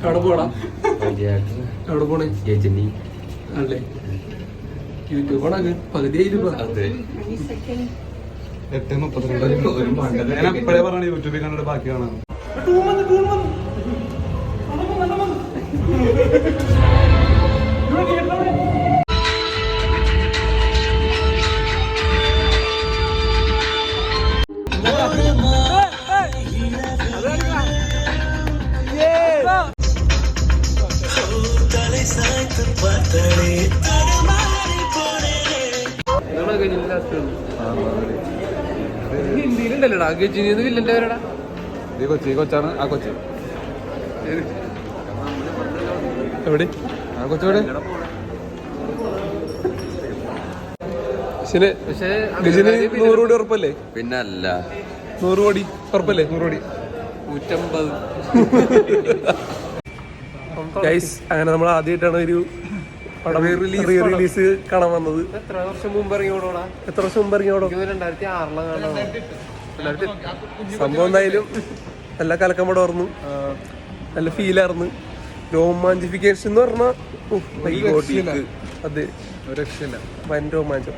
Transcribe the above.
എവിടെ പോടാ എവിടെ പോണേ അല്ലേ യൂട്യൂബാണ് പകുതി ആയില്ല 8:32 ഞാൻ എപ്പോഴേ പറഞ്ഞു യൂട്യൂബിൽ കണ്ടിട്ട് ബാക്കി കാണാം. ഹിന്ദിയിലുണ്ടല്ലോടാ ഗജിനിന്ന് വില്ലന്റെ പേരടാ. ഈ കൊച്ചാണ് ആ കൊച്ച്. എവിടെ ആ കൊച്ചെവിടെ? പക്ഷേ 100 കോടി ഉറപ്പല്ലേ? പിന്നല്ല 100 കോടി ഉറപ്പല്ലേ? 100 കോടി 150. ഗൈസ്, അങ്ങനെ നമ്മൾ ആദ്യമായിട്ടാണ് ഒരു റിലീസ് കാണാൻ വന്നത്. എത്ര വർഷം മുമ്പ് ഇറങ്ങിയോടോ? 2006 സംഭവം എന്തായാലും നല്ല കലക്കം പടം ആയിരുന്നു. നല്ല ഫീലായിരുന്നു. രോമാഞ്ചിഫിക്കേഷൻ എന്ന് പറഞ്ഞാൽ അതെ, വൻ രോമാഞ്ചം.